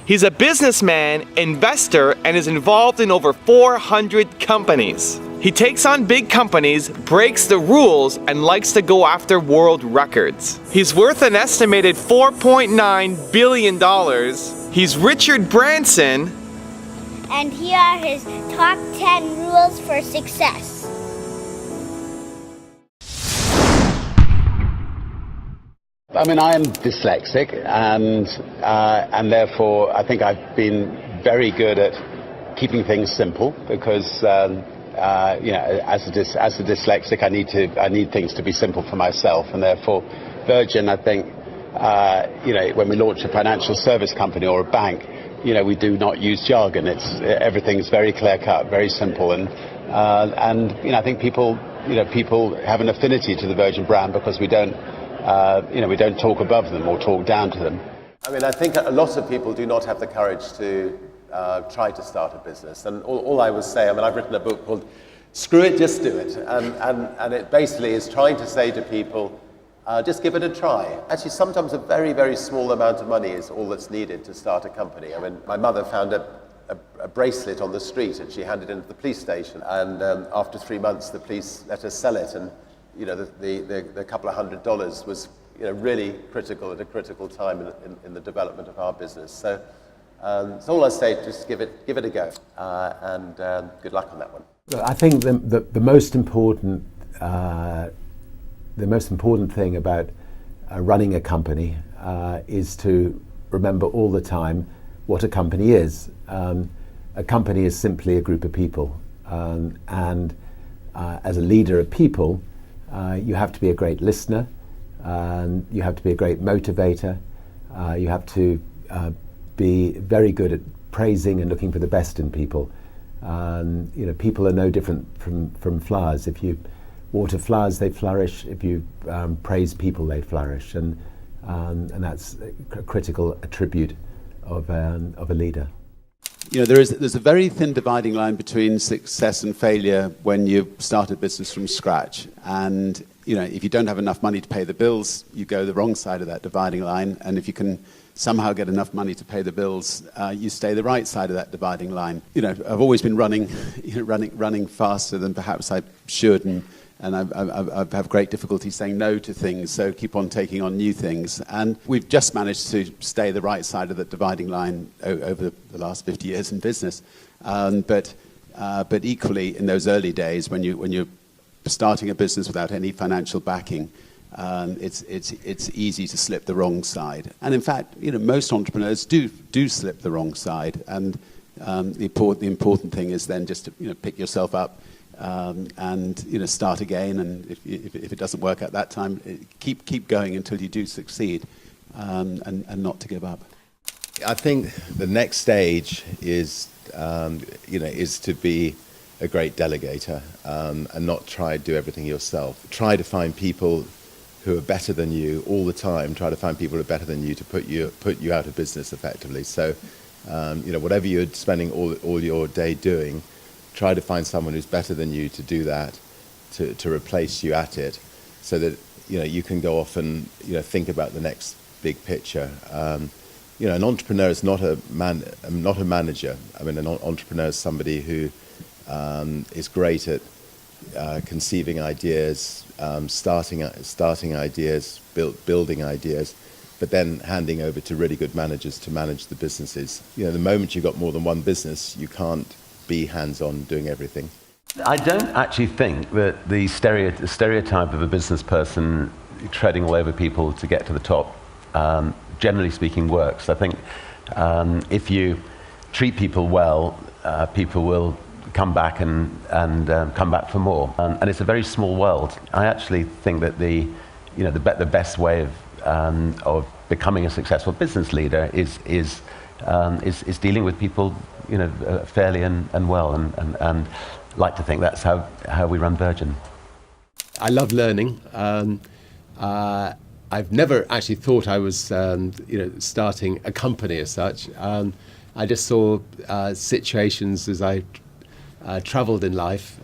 He's a businessman, investor, and is involved in over 400 companies. He takes on big companies, breaks the rules, and likes to go after world records. He's worth an estimated $4.9 billion. He's Richard Branson. And here are his top 10 rules for success. I mean, I am dyslexic, and therefore I think I've been very good at keeping things simple because as a dyslexic, I need things to be simple for myself, and therefore Virgin, I think, when we launch a financial service company or a bank, we do not use jargon. Everything's very clear cut, very simple, and I think people have an affinity to the Virgin brand because we don't talk above them or talk down to them. I mean, I think a lot of people do not have the courage to try to start a business. And all I would say, I mean, I've written a book called Screw It, Just Do It. And it basically is trying to say to people, just give it a try. Actually, sometimes a very, very small amount of money is all that's needed to start a company. I mean, my mother found a bracelet on the street and she handed it into the police station. And after 3 months, the police let us sell it. And the couple of $100 was really critical at a critical time in the development of our business. So all I say, just give it a go, and good luck on that one. I think the most important thing about running a company is to remember all the time what a company is. A company is simply a group of people, and as a leader of people, you have to be a great listener, you have to be a great motivator, you have to be very good at praising and looking for the best in people. People are no different from flowers. If you water flowers, they flourish. If you praise people, they flourish, and that's a critical attribute of a leader. There's a very thin dividing line between success and failure when you start a business from scratch. And if you don't have enough money to pay the bills, you go the wrong side of that dividing line. And if you can somehow get enough money to pay the bills, you stay the right side of that dividing line. I've always been running faster than perhaps I should, and I have great difficulty saying no to things, so keep on taking on new things. And we've just managed to stay the right side of the dividing line over the last 50 years in business. But equally, in those early days, when you're starting a business without any financial backing, it's easy to slip the wrong side. And in fact, most entrepreneurs do slip the wrong side. And the important thing is then just to pick yourself up. And start again, and if it doesn't work at that time, keep going until you do succeed, and not to give up. I think the next stage is to be a great delegator, and not try to do everything yourself. Try to find people who are better than you all the time. Try to find people who are better than you to put you out of business effectively. So whatever you're spending all your day doing, try to find someone who's better than you to do that, to replace you at it, so that you can go off and think about the next big picture. An entrepreneur is not a manager. I mean, an entrepreneur is somebody who is great at conceiving ideas, starting ideas, building ideas, but then handing over to really good managers to manage the businesses. The moment you've got more than one business, you can't be hands-on doing everything. I don't actually think that the stereotype of a business person treading all over people to get to the top, generally speaking, works. I think if you treat people well, people will come back and come back for more. And it's a very small world. I actually think that the best way of becoming a successful business leader is dealing with people fairly and well, and like to think that's how we run Virgin. I love learning. I've never actually thought I was starting a company as such. I just saw situations as I travelled in life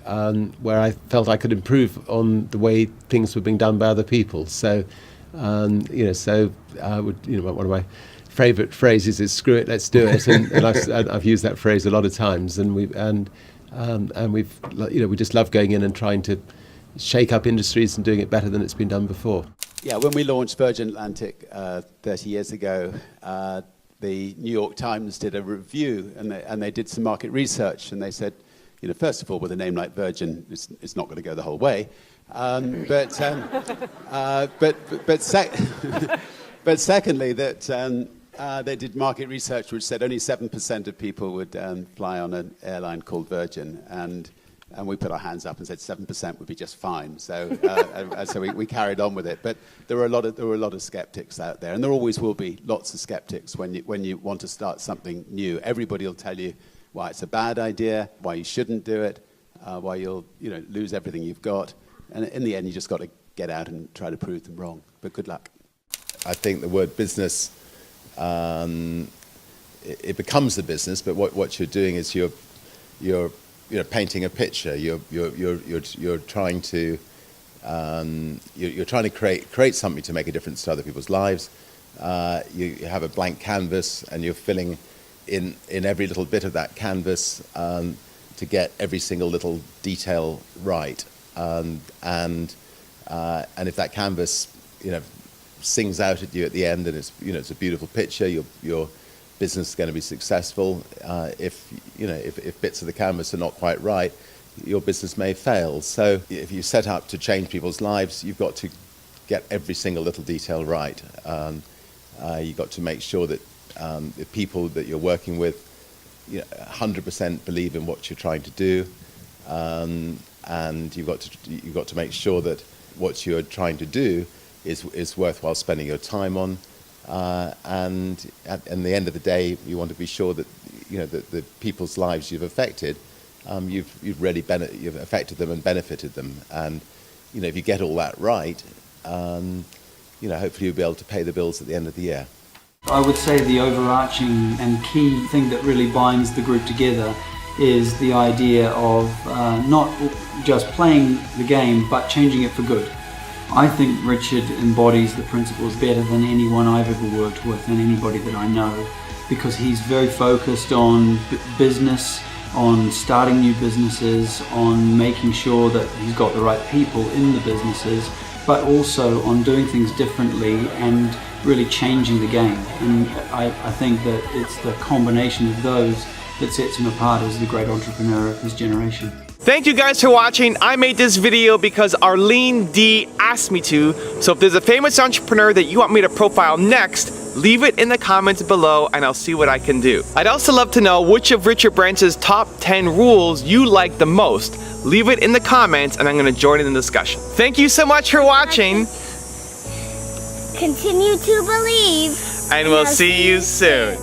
where I felt I could improve on the way things were being done by other people. So one of my favourite phrases is "screw it, let's do it," and I've used that phrase a lot of times, and we just love going in and trying to shake up industries and doing it better than it's been done before. Yeah, when we launched Virgin Atlantic 30 years ago, the New York Times did a review, and they did some market research, and they said, first of all, with a name like Virgin, it's not going to go the whole way, but secondly, that they did market research which said only 7% of people would fly on an airline called Virgin, and we put our hands up and said 7% would be just fine. So so we carried on with it. But there were a lot of skeptics out there, and there always will be lots of skeptics when you want to start something new. Everybody will tell you why it's a bad idea, why you shouldn't do it, why you'll lose everything you've got, and in the end you just got to get out and try to prove them wrong. But good luck. I think the word business, it becomes a business, but what you're doing is you're painting a picture. You're trying to create something to make a difference to other people's lives. You have a blank canvas, and you're filling in every little bit of that canvas to get every single little detail right. And if that canvas, sings out at you at the end, and it's a beautiful picture, your business is going to be successful. If bits of the canvas are not quite right, your business may fail. So if you set up to change people's lives, you've got to get every single little detail right. You've got to make sure that the people that you're working with 100% believe in what you're trying to do, and you've got to make sure that what you're trying to do is worthwhile spending your time on, and at the end of the day, you want to be sure that the people's lives you've affected, you've really you've affected them and benefited them, and if you get all that right, hopefully you'll be able to pay the bills at the end of the year. I would say the overarching and key thing that really binds the group together is the idea of not just playing the game, but changing it for good. I think Richard embodies the principles better than anyone I've ever worked with and anybody that I know, because he's very focused on business, on starting new businesses, on making sure that he's got the right people in the businesses, but also on doing things differently and really changing the game. And I think that it's the combination of those that sets him apart as the great entrepreneur of his generation. Thank you guys for watching. I made this video because Arlene D asked me to, so if there's a famous entrepreneur that you want me to profile next, leave it in the comments below and I'll see what I can do. I'd also love to know which of Richard Branson's top 10 rules you like the most. Leave it in the comments and I'm going to join in the discussion. Thank you so much for watching. Continue to believe. And we'll see you soon.